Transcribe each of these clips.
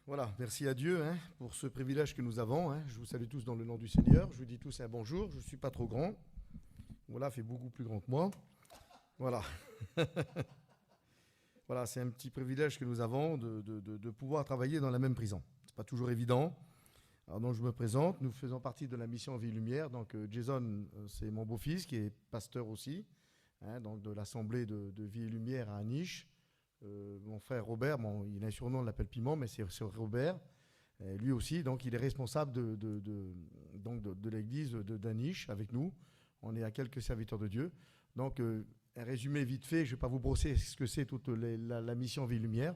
Voilà, merci à Dieu pour ce privilège que nous avons. Je vous salue tous dans le nom du Seigneur. Je vous dis tous un bonjour. Je ne suis pas trop grand. Voilà, fait beaucoup plus grand que moi. Voilà. Voilà, c'est un petit privilège que nous avons de pouvoir travailler dans la même prison. Ce n'est pas toujours évident. Alors donc je me présente. Nous faisons partie de la mission Vie et Lumière. Donc Jason, c'est mon beau-fils qui est pasteur aussi, donc de l'assemblée de Vie et Lumière à Aniche. Mon frère Robert, il a un surnom, on l'appelle Piment, mais c'est Robert. Lui aussi, donc il est responsable de l'église d'Aniche avec nous. On est à quelques serviteurs de Dieu. Donc un résumé vite fait, je ne vais pas vous brosser ce que c'est toute la mission Vie et Lumière.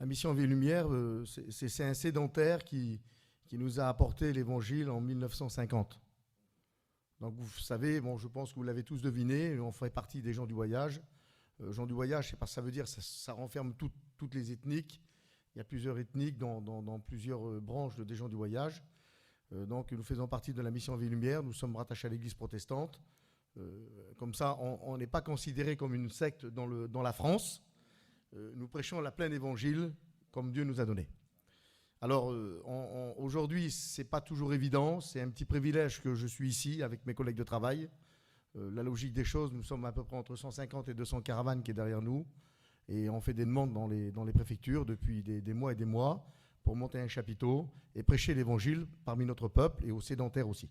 La mission Vie et Lumière, c'est un sédentaire qui nous a apporté l'évangile en 1950. Donc vous savez, je pense que vous l'avez tous deviné, on fait partie des gens du voyage. Gens du voyage, c'est pas ça veut dire, ça renferme toutes les ethniques. Il y a plusieurs ethniques dans plusieurs branches des gens du voyage. Donc nous faisons partie de la mission Vie et Lumière, nous sommes rattachés à l'église protestante. Comme ça, on n'est pas considéré comme une secte dans la France. Nous prêchons la pleine évangile comme Dieu nous a donné. Alors aujourd'hui, c'est pas toujours évident, c'est un petit privilège que je suis ici avec mes collègues de travail. La logique des choses, nous sommes à peu près entre 150 et 200 caravanes qui est derrière nous. Et on fait des demandes dans les préfectures depuis des mois et des mois pour monter un chapiteau et prêcher l'évangile parmi notre peuple et aux sédentaires aussi.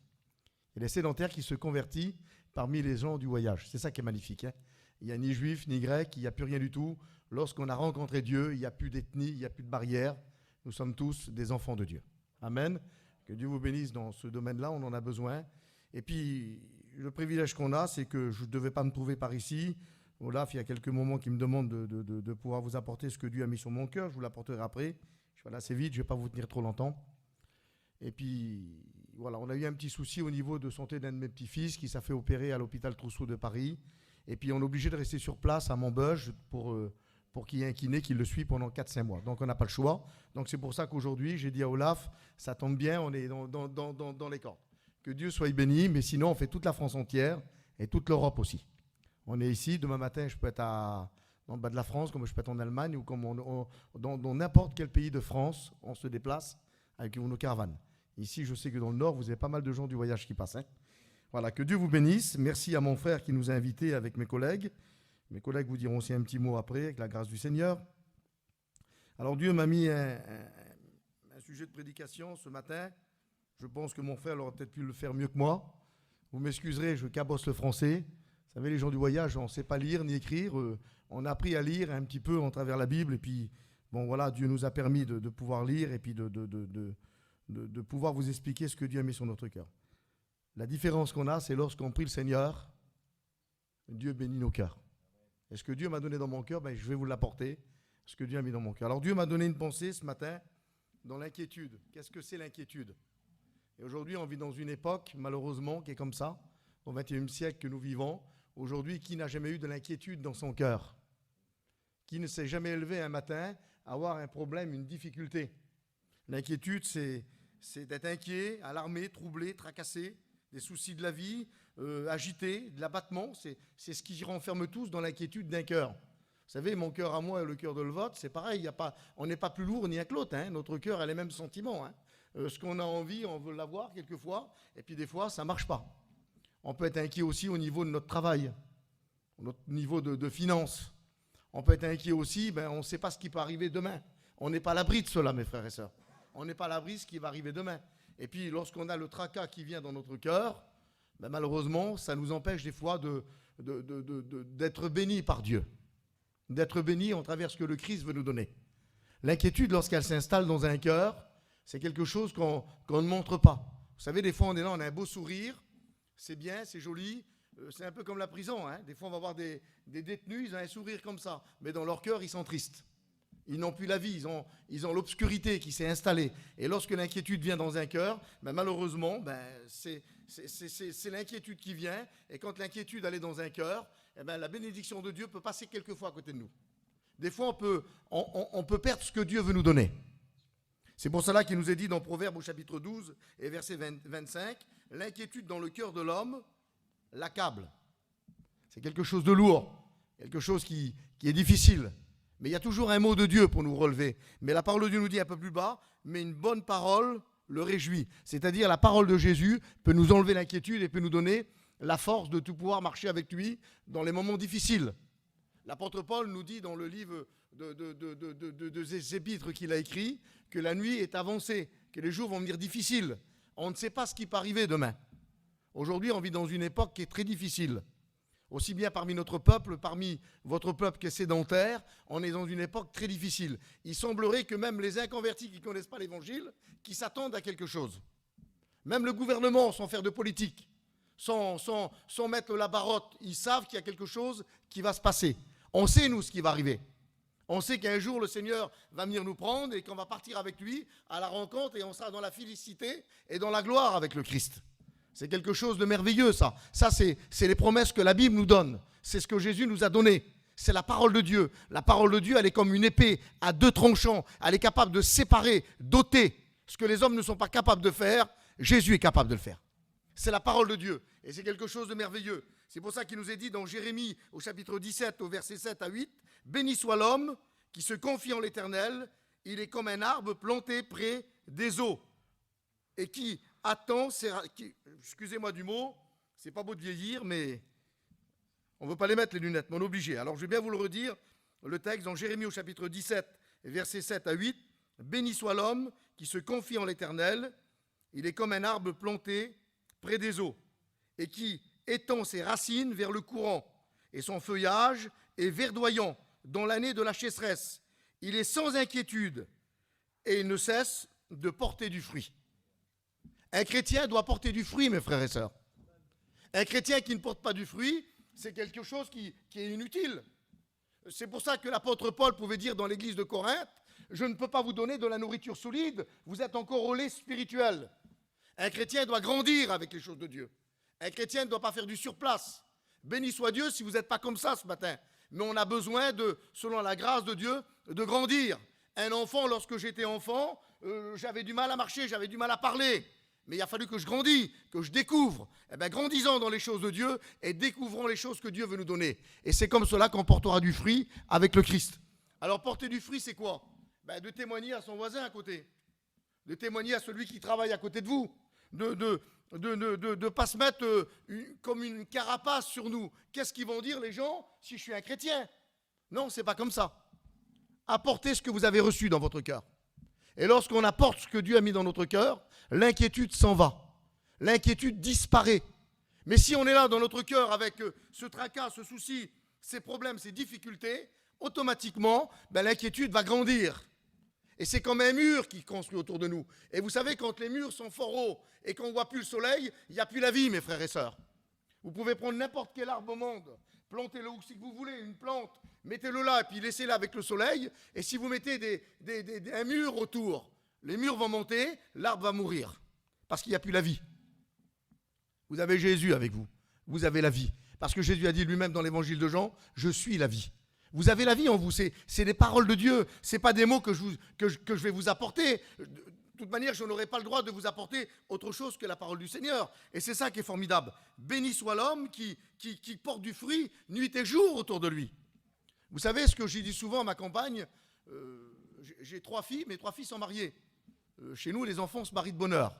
Et les sédentaires qui se convertissent parmi les gens du voyage. C'est ça qui est magnifique. Il n'y a ni juif, ni grec, il n'y a plus rien du tout. Lorsqu'on a rencontré Dieu, il n'y a plus d'ethnie, il n'y a plus de barrière. Nous sommes tous des enfants de Dieu. Amen. Que Dieu vous bénisse dans ce domaine-là, on en a besoin. Et puis, le privilège qu'on a, c'est que je ne devais pas me trouver par ici. Olaf, il y a quelques moments qui me demandent de pouvoir vous apporter ce que Dieu a mis sur mon cœur. Je vous l'apporterai après. Je vais aller assez vite, je ne vais pas vous tenir trop longtemps. Et puis, voilà, on a eu un petit souci au niveau de santé d'un de mes petits-fils qui s'est fait opérer à l'hôpital Trousseau de Paris. Et puis, on est obligé de rester sur place à Montbeuge pour qu'il y ait un kiné qui le suit pendant 4-5 mois. Donc, on n'a pas le choix. Donc, c'est pour ça qu'aujourd'hui, j'ai dit à Olaf, ça tombe bien, on est dans les cordes. Que Dieu soit béni, mais sinon, on fait toute la France entière et toute l'Europe aussi. On est ici, demain matin, je peux être dans le bas de la France, comme je peux être en Allemagne, ou comme dans n'importe quel pays de France, on se déplace avec nos caravanes. Ici, je sais que dans le Nord, vous avez pas mal de gens du voyage qui passent. Voilà, que Dieu vous bénisse. Merci à mon frère qui nous a invités avec mes collègues. Mes collègues vous diront aussi un petit mot après, avec la grâce du Seigneur. Alors, Dieu m'a mis un sujet de prédication ce matin. Je pense que mon frère aurait peut-être pu le faire mieux que moi. Vous m'excuserez, je cabosse le français. Vous savez, les gens du voyage, on ne sait pas lire ni écrire. On a appris à lire un petit peu en travers la Bible. Et puis, bon, voilà, Dieu nous a permis de pouvoir lire et puis de pouvoir vous expliquer ce que Dieu a mis sur notre cœur. La différence qu'on a, c'est lorsqu'on prie le Seigneur, Dieu bénit nos cœurs. Et ce que Dieu m'a donné dans mon cœur, je vais vous l'apporter, ce que Dieu a mis dans mon cœur. Alors, Dieu m'a donné une pensée ce matin dans l'inquiétude. Qu'est-ce que c'est l'inquiétude ? Et aujourd'hui, on vit dans une époque, malheureusement, qui est comme ça, au XXIe siècle que nous vivons. Aujourd'hui, qui n'a jamais eu de l'inquiétude dans son cœur ? Qui ne s'est jamais élevé un matin à avoir un problème, une difficulté ? L'inquiétude, c'est d'être inquiet, alarmé, troublé, tracassé, des soucis de la vie, agité, de l'abattement. C'est ce qui renferme tous dans l'inquiétude d'un cœur. Vous savez, mon cœur à moi et le cœur de le vôtre, c'est pareil. On n'est pas plus lourd ni un que l'autre. Notre cœur a les mêmes sentiments. Ce qu'on a envie, on veut l'avoir quelquefois, et puis des fois, ça ne marche pas. On peut être inquiet aussi au niveau de notre travail, notre niveau de finances. On peut être inquiet aussi, on ne sait pas ce qui peut arriver demain. On n'est pas à l'abri de cela, mes frères et sœurs. On n'est pas à l'abri de ce qui va arriver demain. Et puis, lorsqu'on a le tracas qui vient dans notre cœur, malheureusement, ça nous empêche des fois d'être bénis par Dieu. D'être bénis en travers ce que le Christ veut nous donner. L'inquiétude, lorsqu'elle s'installe dans un cœur, c'est quelque chose qu'on ne montre pas. Vous savez, des fois, on est là, on a un beau sourire, c'est bien, c'est joli, c'est un peu comme la prison. Des fois, on va voir des détenus, ils ont un sourire comme ça, mais dans leur cœur, ils sont tristes. Ils n'ont plus la vie, ils ont l'obscurité qui s'est installée. Et lorsque l'inquiétude vient dans un cœur, malheureusement, c'est l'inquiétude qui vient. Et quand l'inquiétude elle est dans un cœur, la bénédiction de Dieu peut passer quelquefois à côté de nous. Des fois, on peut perdre ce que Dieu veut nous donner. C'est pour cela qu'il nous est dit dans Proverbes au chapitre 12 et verset 25, « L'inquiétude dans le cœur de l'homme l'accable. » C'est quelque chose de lourd, quelque chose qui est difficile. Mais il y a toujours un mot de Dieu pour nous relever. Mais la parole de Dieu nous dit un peu plus bas, mais une bonne parole le réjouit. C'est-à-dire la parole de Jésus peut nous enlever l'inquiétude et peut nous donner la force de tout pouvoir marcher avec lui dans les moments difficiles. L'apôtre Paul nous dit dans le livre des épîtres qu'il a écrit que la nuit est avancée, que les jours vont venir difficiles. On ne sait pas ce qui peut arriver demain. Aujourd'hui, on vit dans une époque qui est très difficile. Aussi bien parmi notre peuple, parmi votre peuple qui est sédentaire, on est dans une époque très difficile. Il semblerait que même les inconvertis qui ne connaissent pas l'évangile, qui s'attendent à quelque chose. Même le gouvernement, sans faire de politique, sans mettre la barotte, ils savent qu'il y a quelque chose qui va se passer. On sait, nous, ce qui va arriver. On sait qu'un jour, le Seigneur va venir nous prendre et qu'on va partir avec lui à la rencontre et on sera dans la félicité et dans la gloire avec le Christ. C'est quelque chose de merveilleux, ça. Ça, c'est les promesses que la Bible nous donne. C'est ce que Jésus nous a donné. C'est la parole de Dieu. La parole de Dieu, elle est comme une épée à deux tranchants. Elle est capable de séparer, d'ôter. Ce que les hommes ne sont pas capables de faire, Jésus est capable de le faire. C'est la parole de Dieu. Et c'est quelque chose de merveilleux. C'est pour ça qu'il nous est dit dans Jérémie, au chapitre 17, au verset 7 à 8, « Béni soit l'homme qui se confie en l'Éternel. Il est comme un arbre planté près des eaux. Et qui attend, excusez-moi du mot, c'est pas beau de vieillir, mais on ne veut pas les mettre les lunettes, mais on est obligé. Alors je vais bien vous le redire, le texte dans Jérémie au chapitre 17, versets 7 à 8, « Béni soit l'homme qui se confie en l'Éternel, il est comme un arbre planté près des eaux, et qui étend ses racines vers le courant, et son feuillage est verdoyant dans l'année de la sécheresse. Il est sans inquiétude, et il ne cesse de porter du fruit. » Un chrétien doit porter du fruit, mes frères et sœurs. Un chrétien qui ne porte pas du fruit, c'est quelque chose qui est inutile. C'est pour ça que l'apôtre Paul pouvait dire dans l'église de Corinthe, « Je ne peux pas vous donner de la nourriture solide, vous êtes encore au lait spirituel. » Un chrétien doit grandir avec les choses de Dieu. Un chrétien ne doit pas faire du surplace. Béni soit Dieu si vous n'êtes pas comme ça ce matin. Mais on a besoin, selon la grâce de Dieu, de grandir. Un enfant, lorsque j'étais enfant, j'avais du mal à marcher, j'avais du mal à parler. Mais il a fallu que je grandisse, que je découvre. Eh bien, grandissons dans les choses de Dieu et découvrons les choses que Dieu veut nous donner. Et c'est comme cela qu'on portera du fruit avec le Christ. Alors, porter du fruit, c'est quoi? De témoigner à son voisin à côté. De témoigner à celui qui travaille à côté de vous. De ne pas se mettre comme une carapace sur nous. Qu'est-ce qu'ils vont dire les gens si je suis un chrétien? Non, c'est pas comme ça. Apportez ce que vous avez reçu dans votre cœur. Et lorsqu'on apporte ce que Dieu a mis dans notre cœur, l'inquiétude s'en va. L'inquiétude disparaît. Mais si on est là dans notre cœur avec ce tracas, ce souci, ces problèmes, ces difficultés, automatiquement, l'inquiétude va grandir. Et c'est comme un mur qui construit autour de nous. Et vous savez, quand les murs sont fort hauts et qu'on ne voit plus le soleil, il n'y a plus la vie, mes frères et sœurs. Vous pouvez prendre n'importe quel arbre au monde, plantez-le où si vous voulez, une plante, mettez-le là et puis laissez-le avec le soleil. Et si vous mettez un mur autour, les murs vont monter, l'arbre va mourir. Parce qu'il n'y a plus la vie. Vous avez Jésus avec vous. Vous avez la vie. Parce que Jésus a dit lui-même dans l'évangile de Jean, « Je suis la vie ». Vous avez la vie en vous. C'est des paroles de Dieu. Ce n'est pas des mots que je vais vous apporter. De toute manière, je n'aurai pas le droit de vous apporter autre chose que la parole du Seigneur. Et c'est ça qui est formidable. Béni soit l'homme qui porte du fruit nuit et jour autour de lui. Vous savez ce que j'ai dit souvent à ma compagne, j'ai 3 filles, mes 3 filles sont mariées. Chez nous, les enfants se marient de bonne heure.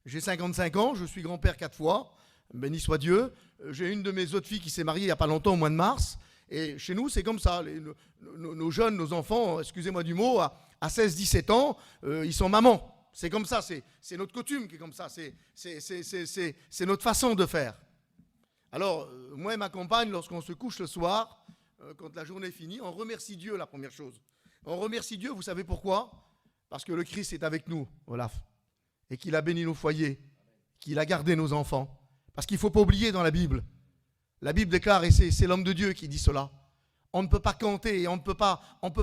J'ai 55 ans, je suis grand-père 4 fois, béni soit Dieu. J'ai une de mes autres filles qui s'est mariée il n'y a pas longtemps, au mois de mars. Et chez nous, c'est comme ça. Nos jeunes, nos enfants, excusez-moi du mot, à 16-17 ans, ils sont mamans. C'est comme ça, c'est notre coutume qui est comme ça. C'est notre façon de faire. Alors, moi et ma compagne, lorsqu'on se couche le soir, quand la journée est finie, on remercie Dieu, la première chose. On remercie Dieu, vous savez pourquoi? Parce que le Christ est avec nous, Olaf, et qu'il a béni nos foyers, qu'il a gardé nos enfants. Parce qu'il ne faut pas oublier dans la Bible déclare, et c'est l'homme de Dieu qui dit cela, on ne peut pas compter et on ne peut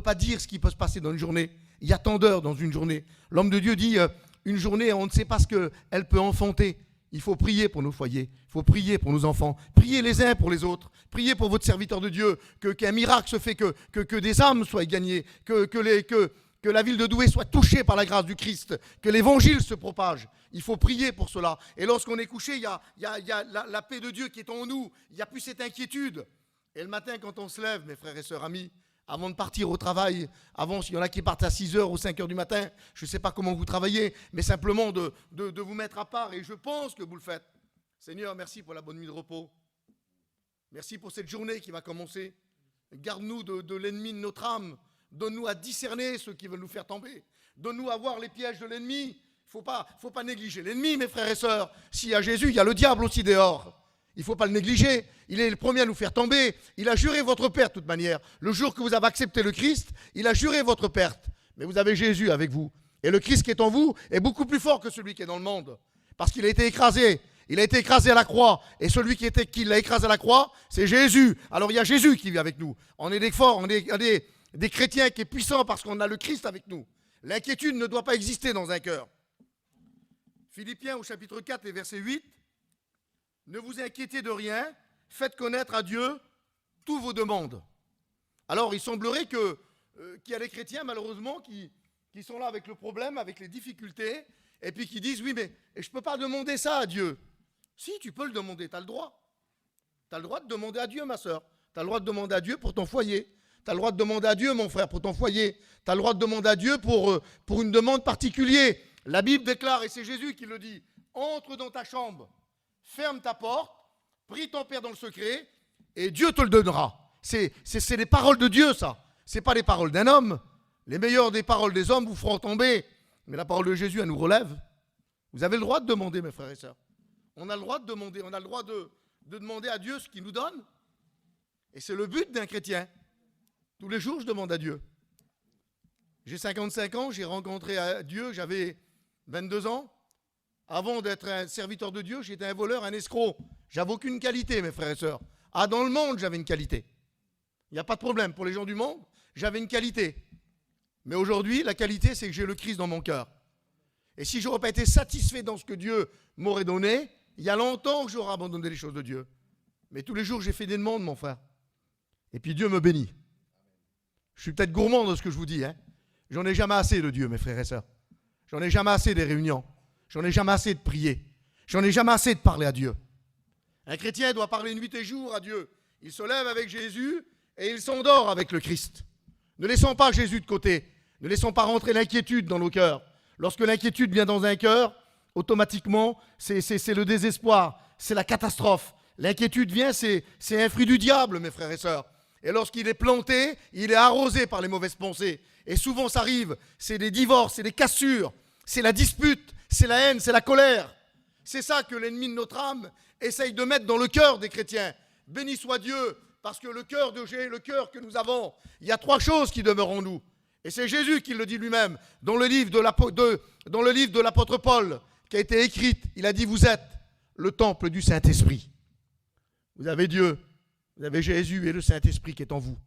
pas dire ce qui peut se passer dans une journée. Il y a tant d'heures dans une journée. L'homme de Dieu dit, une journée, on ne sait pas ce qu'elle peut enfanter. Il faut prier pour nos foyers, il faut prier pour nos enfants, prier les uns pour les autres, prier pour votre serviteur de Dieu, qu'un miracle se fait, que des âmes soient gagnées, que la ville de Douai soit touchée par la grâce du Christ, que l'évangile se propage. Il faut prier pour cela. Et lorsqu'on est couché, il y a la paix de Dieu qui est en nous. Il n'y a plus cette inquiétude. Et le matin, quand on se lève, mes frères et sœurs amis, avant de partir au travail, avant, s'il y en a qui partent à 6 heures ou 5 heures du matin, je ne sais pas comment vous travaillez, mais simplement de vous mettre à part, et je pense que vous le faites. Seigneur, merci pour la bonne nuit de repos. Merci pour cette journée qui va commencer. Garde-nous de l'ennemi de notre âme. Donne-nous à discerner ceux qui veulent nous faire tomber. Donne-nous à voir les pièges de l'ennemi. Il ne faut pas négliger l'ennemi, mes frères et sœurs. S'il y a Jésus, il y a le diable aussi dehors. Il ne faut pas le négliger. Il est le premier à nous faire tomber. Il a juré votre perte de toute manière. Le jour que vous avez accepté le Christ, il a juré votre perte. Mais vous avez Jésus avec vous. Et le Christ qui est en vous est beaucoup plus fort que celui qui est dans le monde. Parce qu'il a été écrasé. Il a été écrasé à la croix. Et celui qui l'a écrasé à la croix, c'est Jésus. Alors il y a Jésus qui vit avec nous. On est des forts, on est des chrétiens qui est puissants parce qu'on a le Christ avec nous. L'inquiétude ne doit pas exister dans un cœur. Philippiens au chapitre 4 et verset 8. Ne vous inquiétez de rien, faites connaître à Dieu tous vos demandes. Alors il semblerait qu'il y a des chrétiens malheureusement qui sont là avec le problème, avec les difficultés, et puis qui disent oui mais je ne peux pas demander ça à Dieu. Si, tu peux le demander, tu as le droit. Tu as le droit de demander à Dieu, ma soeur. Tu as le droit de demander à Dieu pour ton foyer. Tu as le droit de demander à Dieu, mon frère, pour ton foyer. Tu as le droit de demander à Dieu pour une demande particulière. La Bible déclare, et c'est Jésus qui le dit, entre dans ta chambre, ferme ta porte, prie ton Père dans le secret, et Dieu te le donnera. C'est les paroles de Dieu, ça. Ce n'est pas les paroles d'un homme. Les meilleures des paroles des hommes vous feront tomber. Mais la parole de Jésus, elle nous relève. Vous avez le droit de demander, mes frères et sœurs. On a le droit de demander, on a le droit de demander à Dieu ce qu'il nous donne. Et c'est le but d'un chrétien. Tous les jours, je demande à Dieu. J'ai 55 ans, j'ai rencontré Dieu, j'avais 22 ans. Avant d'être un serviteur de Dieu, j'étais un voleur, un escroc. J'avais aucune qualité, mes frères et sœurs. Ah, dans le monde, j'avais une qualité. Il n'y a pas de problème. Pour les gens du monde, j'avais une qualité. Mais aujourd'hui, la qualité, c'est que j'ai le Christ dans mon cœur. Et si je n'aurais pas été satisfait dans ce que Dieu m'aurait donné, il y a longtemps que j'aurais abandonné les choses de Dieu. Mais tous les jours, j'ai fait des demandes, mon frère. Et puis Dieu me bénit. Je suis peut-être gourmand dans ce que je vous dis. J'en ai jamais assez de Dieu, mes frères et sœurs. J'en ai jamais assez des réunions. J'en ai jamais assez de prier. J'en ai jamais assez de parler à Dieu. Un chrétien doit parler nuit et jour à Dieu. Il se lève avec Jésus et il s'endort avec le Christ. Ne laissons pas Jésus de côté. Ne laissons pas rentrer l'inquiétude dans nos cœurs. Lorsque l'inquiétude vient dans un cœur, automatiquement, c'est le désespoir, c'est la catastrophe. L'inquiétude vient, c'est un fruit du diable, mes frères et sœurs. Et lorsqu'il est planté, il est arrosé par les mauvaises pensées. Et souvent, ça arrive, c'est des divorces, c'est des cassures, c'est la dispute, c'est la haine, c'est la colère. C'est ça que l'ennemi de notre âme essaye de mettre dans le cœur des chrétiens. Béni soit Dieu, parce que le cœur le cœur que nous avons, il y a 3 choses qui demeurent en nous. Et c'est Jésus qui le dit lui-même dans le livre de l'apôtre Paul, qui a été écrite. Il a dit, vous êtes le temple du Saint-Esprit. Vous avez Dieu, vous avez Jésus et le Saint-Esprit qui est en vous.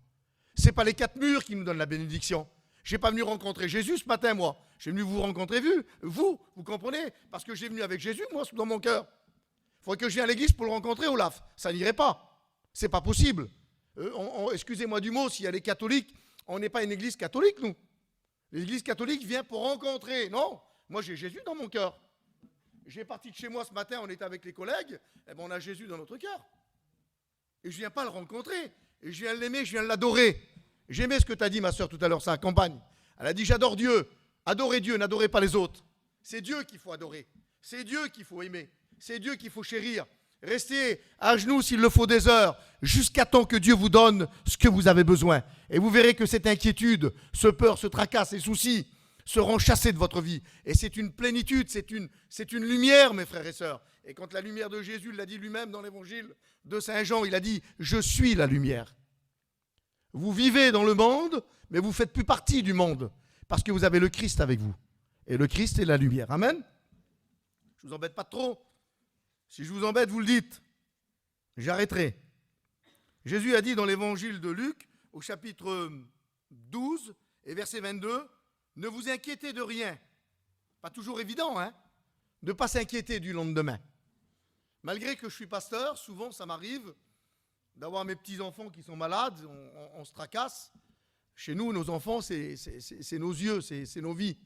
Ce n'est pas les 4 murs qui nous donnent la bénédiction. Je n'ai pas venu rencontrer Jésus ce matin, moi. J'ai venu vous rencontrer, vous comprenez? Parce que j'ai venu avec Jésus, moi, dans mon cœur. Il faudrait que je vienne à l'église pour le rencontrer, Olaf. Ça n'irait pas. C'est pas possible. Excusez-moi du mot, s'il y a des catholiques, on n'est pas une église catholique, nous. L'église catholique vient pour rencontrer. Non, moi j'ai Jésus dans mon cœur. J'ai parti de chez moi ce matin, on était avec les collègues, et on a Jésus dans notre cœur. Et je ne viens pas le rencontrer, et je viens l'aimer, je viens l'adorer. J'aimais ce que tu as dit, ma soeur, tout à l'heure, sa compagne. Elle a dit, j'adore Dieu. Adorez Dieu, n'adorez pas les autres. C'est Dieu qu'il faut adorer. C'est Dieu qu'il faut aimer. C'est Dieu qu'il faut chérir. Restez à genoux s'il le faut des heures, jusqu'à temps que Dieu vous donne ce que vous avez besoin. Et vous verrez que cette inquiétude, ce peur, ce tracas, ces soucis seront chassés de votre vie. Et c'est une plénitude, c'est une lumière, mes frères et sœurs. Et quand la lumière de Jésus l'a dit lui-même dans l'évangile de Saint Jean, il a dit « Je suis la lumière ». Vous vivez dans le monde, mais vous ne faites plus partie du monde, parce que vous avez le Christ avec vous. Et le Christ est la lumière. Amen. Je ne vous embête pas trop. Si je vous embête, vous le dites. J'arrêterai. Jésus a dit dans l'évangile de Luc, au chapitre 12 et verset 22, « Ne vous inquiétez de rien ». Pas toujours évident, hein, de ne pas s'inquiéter du lendemain. Malgré que je suis pasteur, souvent ça m'arrive d'avoir mes petits-enfants qui sont malades, on se tracasse. Chez nous, nos enfants, c'est nos yeux, c'est nos vies.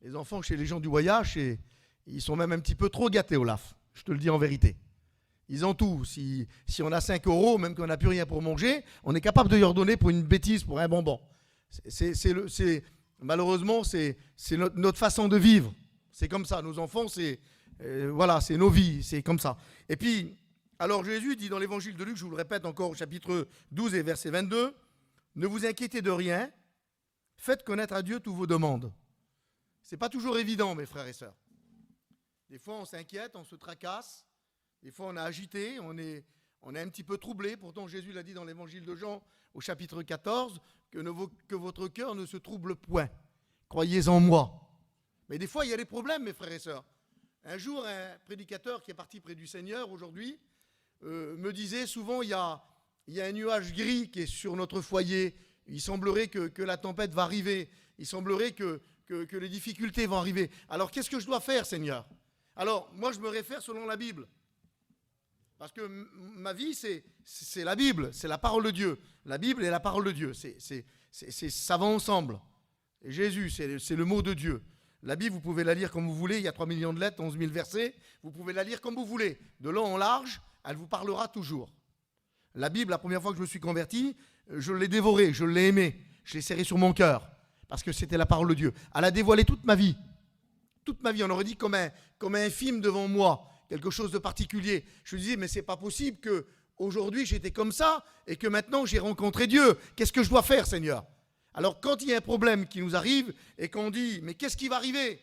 Les enfants chez les gens du voyage, ils sont même un petit peu trop gâtés, Olaf. Je te le dis en vérité. Ils ont tout. Si on a 5 euros, même qu'on n'a plus rien pour manger, on est capable de leur donner pour une bêtise, pour un bonbon. Malheureusement, c'est notre façon de vivre. C'est comme ça. Nos enfants, voilà, c'est nos vies. C'est comme ça. Et puis, alors Jésus dit dans l'évangile de Luc, je vous le répète encore au chapitre 12 et verset 22, « Ne vous inquiétez de rien, faites connaître à Dieu toutes vos demandes. » Ce n'est pas toujours évident, mes frères et sœurs. Des fois, on s'inquiète, on se tracasse. Des fois, on est agité, on est un petit peu troublé. Pourtant, Jésus l'a dit dans l'évangile de Jean, au chapitre 14, que votre cœur ne se trouble point. Croyez en moi. Mais des fois, il y a des problèmes, mes frères et sœurs. Un jour, un prédicateur qui est parti près du Seigneur aujourd'hui me disait souvent, il y a un nuage gris qui est sur notre foyer. Il semblerait que la tempête va arriver. Il semblerait que les difficultés vont arriver. Alors, qu'est-ce que je dois faire, Seigneur? Alors, moi, je me réfère selon la Bible. Parce que ma vie, c'est la Bible, c'est la parole de Dieu. La Bible et la parole de Dieu, ça va ensemble. Et Jésus, c'est le mot de Dieu. La Bible, vous pouvez la lire comme vous voulez. Il y a 3 millions de lettres, 11 000 versets. Vous pouvez la lire comme vous voulez. De long en large, elle vous parlera toujours. La Bible, la première fois que je me suis converti, je l'ai dévorée, je l'ai aimée. Je l'ai serrée sur mon cœur. Parce que c'était la parole de Dieu. Elle a dévoilé toute ma vie. Toute ma vie, on aurait dit comme un film devant moi. Quelque chose de particulier. Je me disais, mais c'est pas possible qu'aujourd'hui j'étais comme ça et que maintenant j'ai rencontré Dieu. Qu'est-ce que je dois faire, Seigneur? Alors, quand il y a un problème qui nous arrive et qu'on dit, mais qu'est-ce qui va arriver?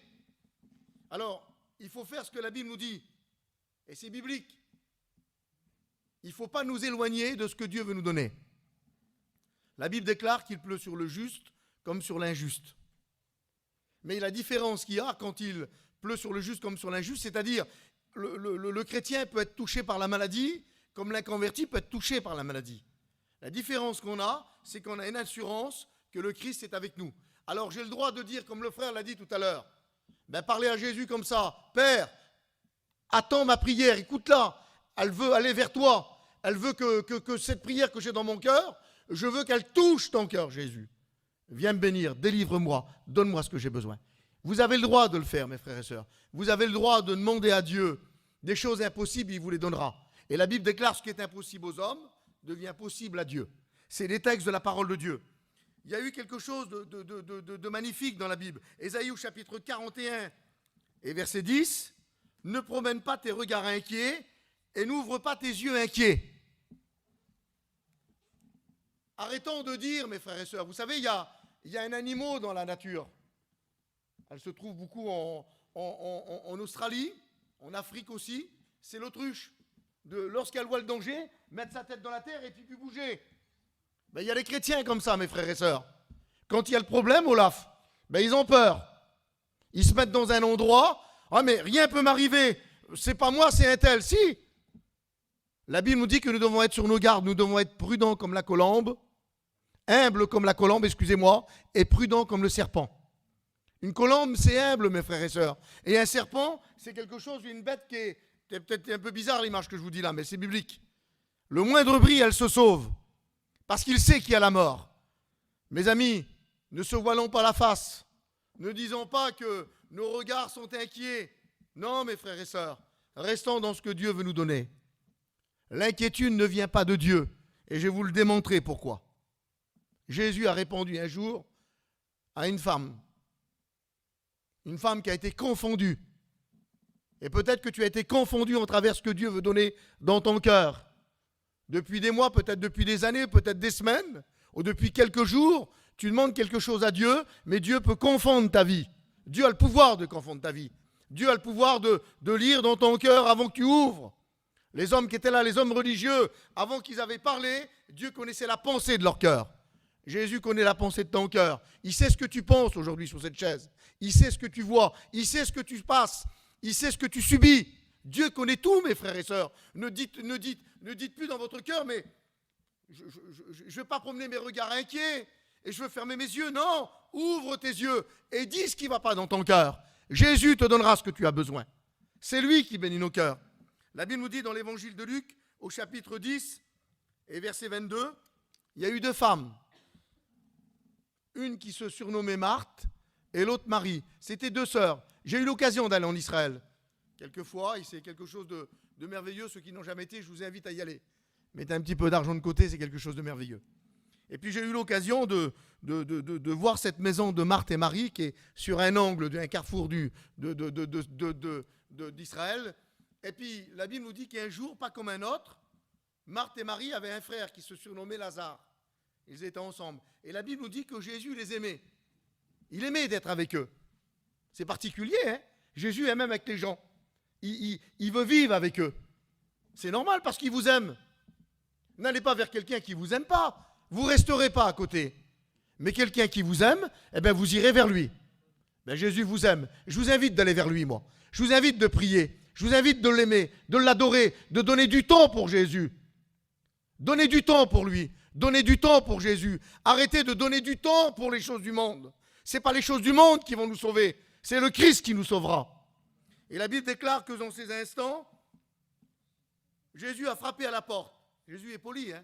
Alors, il faut faire ce que la Bible nous dit. Et c'est biblique. Il ne faut pas nous éloigner de ce que Dieu veut nous donner. La Bible déclare qu'il pleut sur le juste comme sur l'injuste. Mais la différence qu'il y a quand il pleut sur le juste comme sur l'injuste, c'est-à-dire le chrétien peut être touché par la maladie, comme l'inconverti peut être touché par la maladie. La différence qu'on a, c'est qu'on a une assurance que le Christ est avec nous. Alors j'ai le droit de dire, comme le frère l'a dit tout à l'heure, parler à Jésus comme ça, « Père, attends ma prière, écoute-la, elle veut aller vers toi, elle veut que cette prière que j'ai dans mon cœur, je veux qu'elle touche ton cœur, Jésus. Viens me bénir, délivre-moi, donne-moi ce que j'ai besoin. » Vous avez le droit de le faire, mes frères et sœurs. Vous avez le droit de demander à Dieu des choses impossibles, il vous les donnera. Et la Bible déclare ce qui est impossible aux hommes devient possible à Dieu. C'est des textes de la parole de Dieu. Il y a eu quelque chose de magnifique dans la Bible. Ésaïe au chapitre 41 et verset 10. « Ne promène pas tes regards inquiets et n'ouvre pas tes yeux inquiets. » Arrêtons de dire, mes frères et sœurs, vous savez, il y a un animal dans la nature. Elle se trouve beaucoup en Australie, en Afrique aussi. C'est l'autruche. Lorsqu'elle voit le danger, mettre sa tête dans la terre et puis bouger. Il y a des chrétiens comme ça, mes frères et sœurs. Quand il y a le problème, Olaf, ils ont peur. Ils se mettent dans un endroit. Ah, mais rien ne peut m'arriver. C'est pas moi, c'est un tel. Si. La Bible nous dit que nous devons être sur nos gardes. Nous devons être prudents comme la colombe, humbles comme la colombe, excusez-moi, et prudents comme le serpent. Une colombe, c'est humble, mes frères et sœurs. Et un serpent, c'est quelque chose, une bête qui est peut-être un peu bizarre l'image que je vous dis là, mais c'est biblique. Le moindre bruit, elle se sauve. Parce qu'il sait qu'il y a la mort. Mes amis, ne se voilons pas la face. Ne disons pas que nos regards sont inquiets. Non, mes frères et sœurs, restons dans ce que Dieu veut nous donner. L'inquiétude ne vient pas de Dieu. Et je vais vous le démontrer pourquoi. Jésus a répondu un jour à une femme qui a été confondue. Et peut-être que tu as été confondu en travers ce que Dieu veut donner dans ton cœur. Depuis des mois, peut-être depuis des années, peut-être des semaines, ou depuis quelques jours, tu demandes quelque chose à Dieu, mais Dieu peut confondre ta vie. Dieu a le pouvoir de confondre ta vie. Dieu a le pouvoir de lire dans ton cœur avant que tu ouvres. Les hommes qui étaient là, les hommes religieux, avant qu'ils avaient parlé, Dieu connaissait la pensée de leur cœur. Jésus connaît la pensée de ton cœur. Il sait ce que tu penses aujourd'hui sur cette chaise. Il sait ce que tu vois. Il sait ce que tu passes. Il sait ce que tu subis. Dieu connaît tout, mes frères et sœurs. Ne dites plus dans votre cœur, mais je ne vais pas promener mes regards inquiets et je veux fermer mes yeux. Non, ouvre tes yeux et dis ce qui ne va pas dans ton cœur. Jésus te donnera ce que tu as besoin. C'est lui qui bénit nos cœurs. La Bible nous dit dans l'évangile de Luc, au chapitre 10 et verset 22, il y a eu 2 femmes. Une qui se surnommait Marthe et l'autre Marie. C'était 2 sœurs. J'ai eu l'occasion d'aller en Israël. Quelquefois, c'est quelque chose de merveilleux. Ceux qui n'ont jamais été, je vous invite à y aller. Mettez un petit peu d'argent de côté, c'est quelque chose de merveilleux. Et puis j'ai eu l'occasion de voir cette maison de Marthe et Marie qui est sur un angle d'un carrefour d'Israël. Et puis la Bible nous dit qu'un jour, pas comme un autre, Marthe et Marie avaient un frère qui se surnommait Lazare. Ils étaient ensemble. Et la Bible nous dit que Jésus les aimait. Il aimait d'être avec eux. C'est particulier, hein? Jésus est même avec les gens. Il veut vivre avec eux. C'est normal parce qu'il vous aime. N'allez pas vers quelqu'un qui ne vous aime pas. Vous ne resterez pas à côté. Mais quelqu'un qui vous aime, eh bien vous irez vers lui. Ben, Jésus vous aime. Je vous invite d'aller vers lui, moi. Je vous invite de prier. Je vous invite de l'aimer, de l'adorer, de donner du temps pour Jésus. Donnez du temps pour lui. Donnez du temps pour Jésus. Arrêtez de donner du temps pour les choses du monde. Ce n'est pas les choses du monde qui vont nous sauver. C'est le Christ qui nous sauvera. Et la Bible déclare que dans ces instants, Jésus a frappé à la porte. Jésus est poli, hein?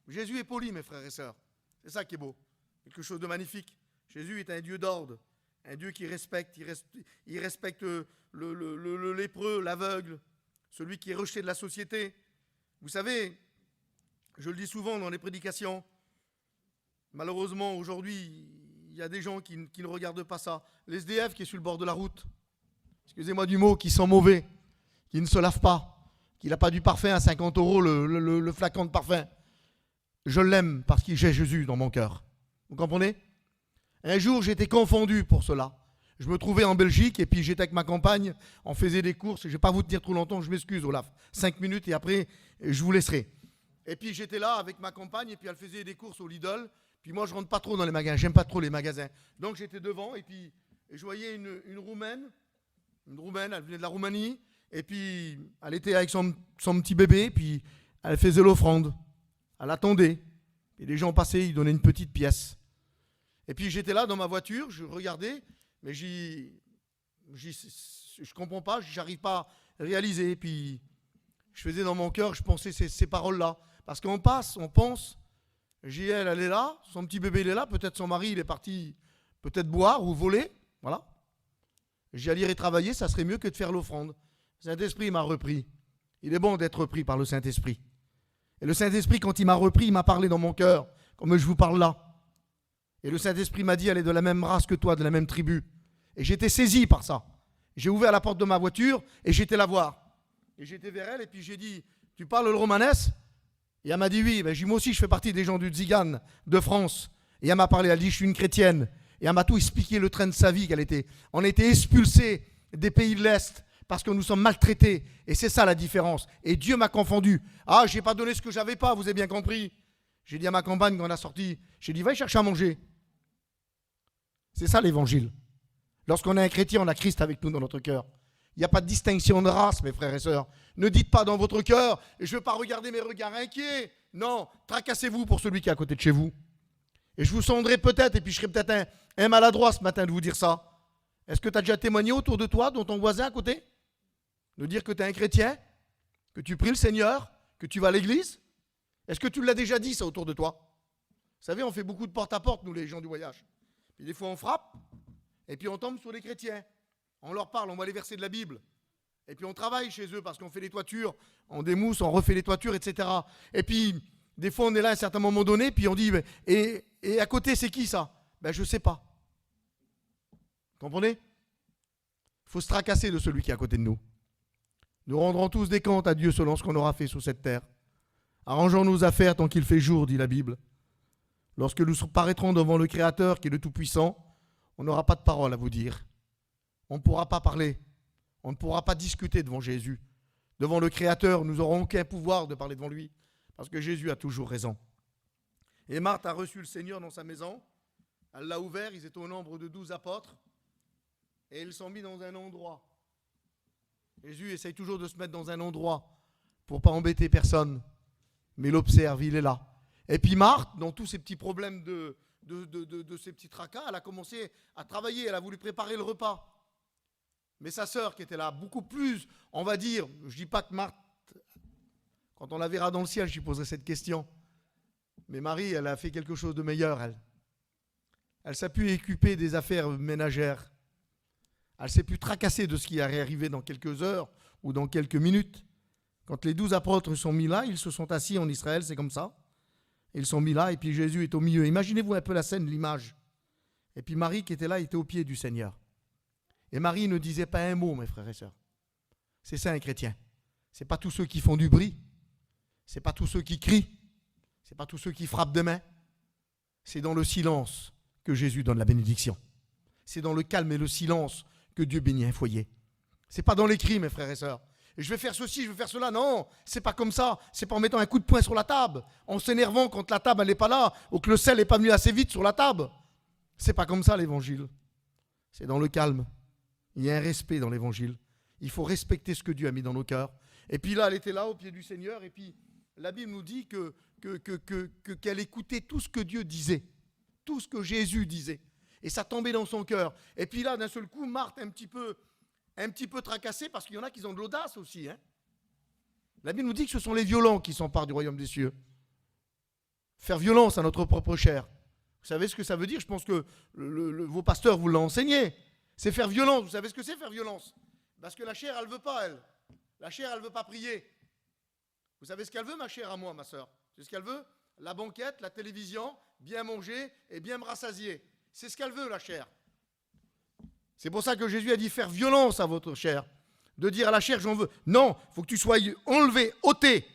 Jésus est poli, mes frères et sœurs. C'est ça qui est beau. Quelque chose de magnifique. Jésus est un Dieu d'ordre. Un Dieu qui respecte. Il respecte le lépreux, l'aveugle, celui qui est rejeté de la société. Vous savez, je le dis souvent dans les prédications, malheureusement, aujourd'hui, il y a des gens qui ne regardent pas ça. L'SDF qui est sur le bord de la route, excusez-moi du mot, qui sent mauvais, qui ne se lave pas, qui n'a pas du parfum à 50 € le flacon de parfum. Je l'aime parce que j'ai Jésus dans mon cœur. Vous comprenez? Un jour, j'étais confondu pour cela. Je me trouvais en Belgique et puis j'étais avec ma compagne, on faisait des courses. Je ne vais pas vous tenir trop longtemps, je m'excuse, Olaf. 5 minutes et après, je vous laisserai. Et puis j'étais là avec ma compagne et puis elle faisait des courses au Lidl. Puis moi, je ne rentre pas trop dans les magasins, j'aime pas trop les magasins. Donc j'étais devant et puis je voyais une Roumaine, elle venait de la Roumanie. Et puis elle était avec son petit bébé, puis elle faisait l'offrande. Elle attendait. Et les gens passaient, ils donnaient une petite pièce. Et puis j'étais là dans ma voiture, je regardais, mais je comprends pas, j'arrive pas à réaliser. Et puis je faisais dans mon cœur, je pensais ces paroles-là. Parce qu'on passe, on pense, elle est là, son petit bébé il est là, peut-être son mari il est parti peut-être boire ou voler, voilà. J'y irai travailler, ça serait mieux que de faire l'offrande. Le Saint-Esprit m'a repris. Il est bon d'être repris par le Saint-Esprit. Et le Saint-Esprit, quand il m'a repris, il m'a parlé dans mon cœur, comme je vous parle là. Et le Saint-Esprit m'a dit, elle est de la même race que toi, de la même tribu. Et j'étais saisi par ça. J'ai ouvert la porte de ma voiture et j'étais la voir. Et j'étais vers elle et puis j'ai dit, tu parles le romanès? Et elle m'a dit oui. Ben, j'ai dit, moi aussi, je fais partie des gens du Tzigan de France. Et elle m'a parlé, elle dit, je suis une chrétienne. Et elle m'a tout expliqué le train de sa vie qu'elle était. On a été expulsés des pays de l'Est parce que nous sommes maltraités. Et c'est ça la différence. Et Dieu m'a confondu. Ah, je n'ai pas donné ce que je n'avais pas, vous avez bien compris. J'ai dit à ma compagne quand on a sorti, j'ai dit, va chercher à manger. C'est ça l'évangile. Lorsqu'on est un chrétien, on a Christ avec nous dans notre cœur. Il n'y a pas de distinction de race, mes frères et sœurs. Ne dites pas dans votre cœur, et je ne veux pas regarder mes regards inquiets. Non, tracassez-vous pour celui qui est à côté de chez vous. Et je vous sonderai peut-être, et puis je serai peut-être un maladroit ce matin de vous dire ça. Est-ce que tu as déjà témoigné autour de toi, dans ton voisin à côté? De dire que tu es un chrétien, que tu pries le Seigneur, que tu vas à l'église? Est-ce que tu l'as déjà dit ça autour de toi? Vous savez, on fait beaucoup de porte-à-porte, nous les gens du voyage. Puis des fois on frappe, et puis on tombe sur les chrétiens. On leur parle, on voit les versets de la Bible. Et puis on travaille chez eux parce qu'on fait les toitures, on démousse, on refait les toitures, etc. Et puis, des fois on est là à un certain moment donné, puis on dit, et à côté c'est qui ça? Ben je ne sais pas. Vous comprenez? Il faut se tracasser de celui qui est à côté de nous. Nous rendrons tous des comptes à Dieu selon ce qu'on aura fait sur cette terre. Arrangeons nos affaires tant qu'il fait jour, dit la Bible. Lorsque nous paraîtrons devant le Créateur qui est le Tout-Puissant, on n'aura pas de parole à vous dire. On ne pourra pas parler. On ne pourra pas discuter devant Jésus. Devant le Créateur, nous n'aurons aucun pouvoir de parler devant lui, parce que Jésus a toujours raison. Et Marthe a reçu le Seigneur dans sa maison. Elle l'a ouvert, ils étaient au nombre de 12 apôtres, et ils sont mis dans un endroit. Jésus essaye toujours de se mettre dans un endroit pour ne pas embêter personne, mais il observe, il est là. Et puis Marthe, dans tous ces petits problèmes de ces petits tracas, elle a commencé à travailler, elle a voulu préparer le repas. Mais sa sœur qui était là, beaucoup plus, on va dire, je ne dis pas que Marthe, quand on la verra dans le ciel, je lui poserai cette question. Mais Marie, elle a fait quelque chose de meilleur, elle. Elle s'est pu occuper des affaires ménagères. Elle s'est pu tracasser de ce qui allait arriver dans quelques heures ou dans quelques minutes. Quand les 12 apôtres sont mis là, ils se sont assis en Israël, c'est comme ça. Ils sont mis là et puis Jésus est au milieu. Imaginez-vous un peu la scène, l'image. Et puis Marie qui était là était au pied du Seigneur. Et Marie ne disait pas un mot, mes frères et sœurs. C'est ça un chrétien. Ce n'est pas tous ceux qui font du bruit. Ce n'est pas tous ceux qui crient. Ce n'est pas tous ceux qui frappent des mains. C'est dans le silence que Jésus donne la bénédiction. C'est dans le calme et le silence que Dieu bénit un foyer. Ce n'est pas dans les cris, mes frères et sœurs. Je vais faire ceci, je vais faire cela. Non, c'est pas comme ça. C'est pas en mettant un coup de poing sur la table, en s'énervant quand la table n'est pas là, ou que le sel n'est pas venu assez vite sur la table. C'est pas comme ça l'évangile. C'est dans le calme. Il y a un respect dans l'évangile. Il faut respecter ce que Dieu a mis dans nos cœurs. Et puis là, elle était là au pied du Seigneur. Et puis la Bible nous dit qu'elle écoutait tout ce que Dieu disait, tout ce que Jésus disait. Et ça tombait dans son cœur. Et puis là, d'un seul coup, Marthe un petit peu tracassée, parce qu'il y en a qui ont de l'audace aussi. Hein. La Bible nous dit que ce sont les violents qui s'emparent du royaume des cieux. Faire violence à notre propre chair. Vous savez ce que ça veut dire? Je pense que vos pasteurs vous l'ont enseigné. C'est faire violence. Vous savez ce que c'est faire violence? Parce que la chair, elle ne veut pas, elle. La chair, elle ne veut pas prier. Vous savez ce qu'elle veut, ma chair, à moi, ma soeur? C'est ce qu'elle veut? La banquette, la télévision, bien manger et bien me rassasier. C'est ce qu'elle veut, la chair. C'est pour ça que Jésus a dit faire violence à votre chair. De dire à la chair, j'en veux. Non, il faut que tu sois enlevé, ôté.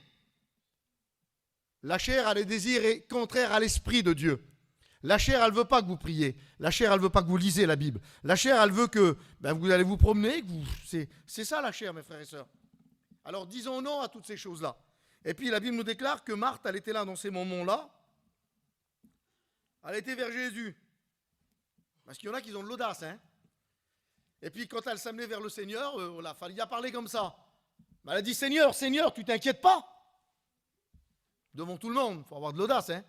La chair a des désirs contraires à l'esprit de Dieu. La chair, elle ne veut pas que vous priez. La chair, elle ne veut pas que vous lisez la Bible. La chair, elle veut que vous allez vous promener. C'est ça la chair, mes frères et sœurs. Alors disons non à toutes ces choses-là. Et puis la Bible nous déclare que Marthe, elle était là dans ces moments-là. Elle était vers Jésus. Parce qu'il y en a qui ont de l'audace. Hein. Et puis quand elle s'amenait vers le Seigneur, il fallait y parler comme ça. Elle a dit, Seigneur, Seigneur, tu t'inquiètes pas. Devant tout le monde, il faut avoir de l'audace. Hein.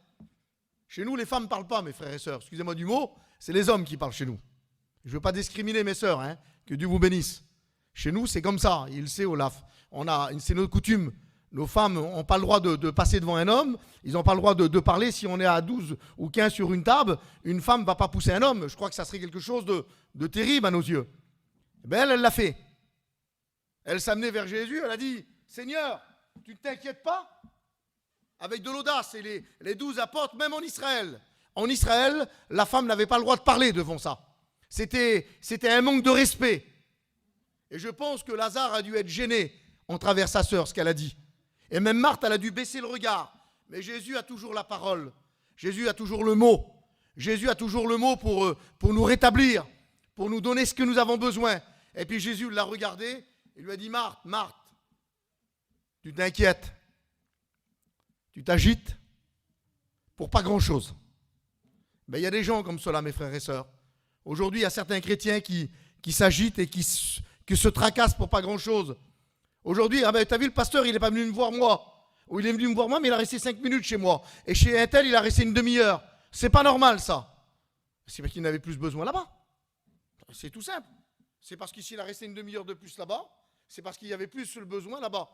Chez nous, les femmes ne parlent pas, mes frères et sœurs. Excusez-moi du mot, c'est les hommes qui parlent chez nous. Je ne veux pas discriminer mes sœurs, hein, que Dieu vous bénisse. Chez nous, c'est comme ça, il sait, Olaf. C'est notre coutume. Nos femmes n'ont pas le droit de passer devant un homme. Ils n'ont pas le droit de parler. Si on est à 12 ou 15 sur une table, une femme ne va pas pousser un homme. Je crois que ça serait quelque chose de terrible à nos yeux. Elle l'a fait. Elle s'amenait vers Jésus, elle a dit, Seigneur, tu ne t'inquiètes pas? Avec de l'audace, et les 12 apôtres, même en Israël. En Israël, la femme n'avait pas le droit de parler devant ça. C'était un manque de respect. Et je pense que Lazare a dû être gêné en travers sa sœur, ce qu'elle a dit. Et même Marthe, elle a dû baisser le regard. Mais Jésus a toujours la parole. Jésus a toujours le mot. Jésus a toujours le mot pour nous rétablir, pour nous donner ce que nous avons besoin. Et puis Jésus l'a regardé et lui a dit, Marthe, Marthe, tu t'inquiètes. Tu t'agites pour pas grand-chose. Il y a des gens comme cela, mes frères et sœurs. Aujourd'hui, il y a certains chrétiens qui s'agitent et qui se tracassent pour pas grand-chose. Aujourd'hui, tu as vu, le pasteur, il n'est pas venu me voir moi. Ou il est venu me voir moi, mais il a resté 5 minutes chez moi. Et chez un tel, il a resté une demi-heure. C'est pas normal, ça. C'est parce qu'il n'avait plus besoin là-bas. C'est tout simple. C'est parce qu'ici, il a resté une demi-heure de plus là-bas. C'est parce qu'il y avait plus le besoin là-bas.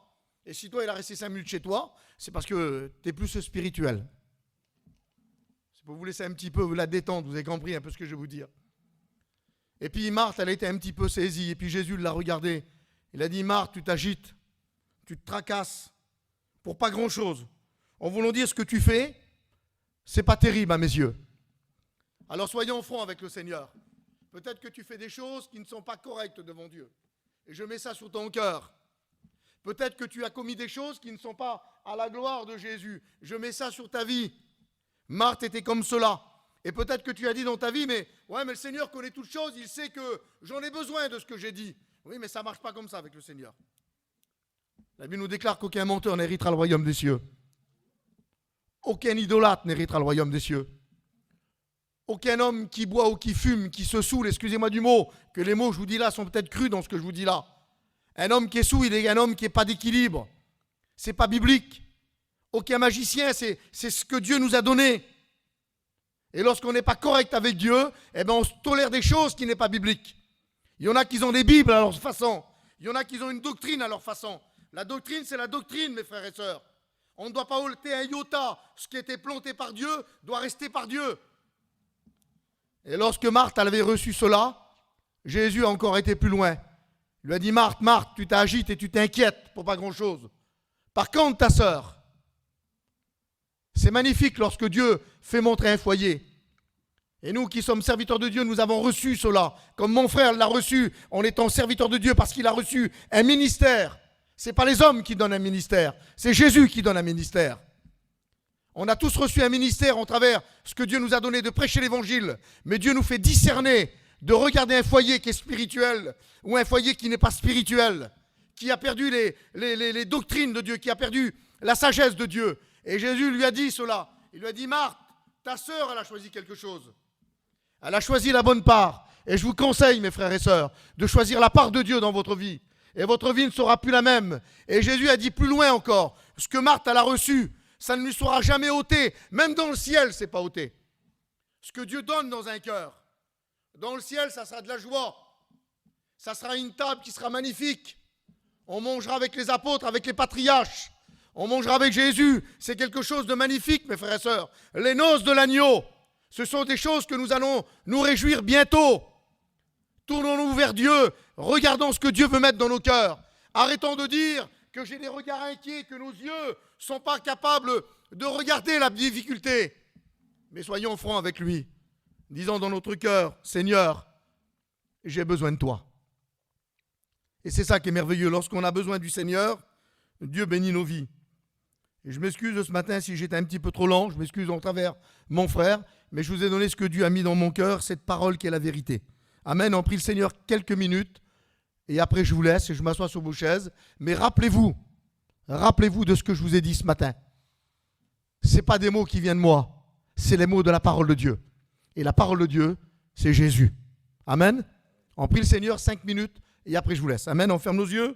Et si toi, il a resté 5 minutes chez toi, c'est parce que tu es plus spirituel. C'est pour vous laisser un petit peu vous la détendre, vous avez compris un peu ce que je vais vous dire. Et puis Marthe, elle a été un petit peu saisie, et puis Jésus l'a regardée. Il a dit, Marthe, tu t'agites, tu te tracasses pour pas grand-chose. En voulant dire ce que tu fais, c'est pas terrible à mes yeux. Alors soyons francs avec le Seigneur. Peut-être que tu fais des choses qui ne sont pas correctes devant Dieu. Et je mets ça sur ton cœur. Peut-être que tu as commis des choses qui ne sont pas à la gloire de Jésus. Je mets ça sur ta vie. Marthe était comme cela. Et peut-être que tu as dit dans ta vie, mais le Seigneur connaît toutes choses, il sait que j'en ai besoin de ce que j'ai dit. Oui, mais ça ne marche pas comme ça avec le Seigneur. La Bible nous déclare qu'aucun menteur n'héritera le royaume des cieux. Aucun idolâtre n'héritera le royaume des cieux. Aucun homme qui boit ou qui fume, qui se saoule, excusez-moi du mot, que les mots que je vous dis là sont peut-être crus dans ce que je vous dis là. Un homme qui est saoul, il est un homme qui n'est pas d'équilibre. Ce n'est pas biblique. Aucun magicien, c'est ce que Dieu nous a donné. Et lorsqu'on n'est pas correct avec Dieu, on tolère des choses qui n'est pas bibliques. Il y en a qui ont des Bibles à leur façon. Il y en a qui ont une doctrine à leur façon. La doctrine, c'est la doctrine, mes frères et sœurs. On ne doit pas ôter un iota. Ce qui a été planté par Dieu doit rester par Dieu. Et lorsque Marthe avait reçu cela, Jésus a encore été plus loin. Il lui a dit, Marthe, Marthe, tu t'agites et tu t'inquiètes pour pas grand-chose. Par contre, ta sœur, c'est magnifique lorsque Dieu fait montrer un foyer. Et nous qui sommes serviteurs de Dieu, nous avons reçu cela. Comme mon frère l'a reçu en étant serviteur de Dieu parce qu'il a reçu un ministère. Ce n'est pas les hommes qui donnent un ministère, c'est Jésus qui donne un ministère. On a tous reçu un ministère en travers ce que Dieu nous a donné de prêcher l'évangile. Mais Dieu nous fait discerner de regarder un foyer qui est spirituel ou un foyer qui n'est pas spirituel, qui a perdu les doctrines de Dieu, qui a perdu la sagesse de Dieu. Et Jésus lui a dit cela. Il lui a dit, Marthe, ta sœur, elle a choisi quelque chose. Elle a choisi la bonne part. Et je vous conseille, mes frères et sœurs, de choisir la part de Dieu dans votre vie. Et votre vie ne sera plus la même. Et Jésus a dit plus loin encore, ce que Marthe, elle a reçu, ça ne lui sera jamais ôté. Même dans le ciel, ce n'est pas ôté. Ce que Dieu donne dans un cœur, dans le ciel, ça sera de la joie. Ça sera une table qui sera magnifique. On mangera avec les apôtres, avec les patriarches. On mangera avec Jésus. C'est quelque chose de magnifique, mes frères et sœurs. Les noces de l'agneau, ce sont des choses que nous allons nous réjouir bientôt. Tournons-nous vers Dieu. Regardons ce que Dieu veut mettre dans nos cœurs. Arrêtons de dire que j'ai des regards inquiets, que nos yeux ne sont pas capables de regarder la difficulté. Mais soyons francs avec lui. Disons dans notre cœur, Seigneur, j'ai besoin de toi. Et c'est ça qui est merveilleux. Lorsqu'on a besoin du Seigneur, Dieu bénit nos vies. Et je m'excuse ce matin si j'étais un petit peu trop lent. Je m'excuse en travers mon frère. Mais je vous ai donné ce que Dieu a mis dans mon cœur, cette parole qui est la vérité. Amen. On prie le Seigneur quelques minutes. Et après, je vous laisse et je m'assois sur vos chaises. Mais rappelez-vous de ce que je vous ai dit ce matin. Ce n'est pas des mots qui viennent de moi. C'est les mots de la parole de Dieu. Et la parole de Dieu, c'est Jésus. Amen. On prie le Seigneur 5 minutes et après je vous laisse. Amen. On ferme nos yeux.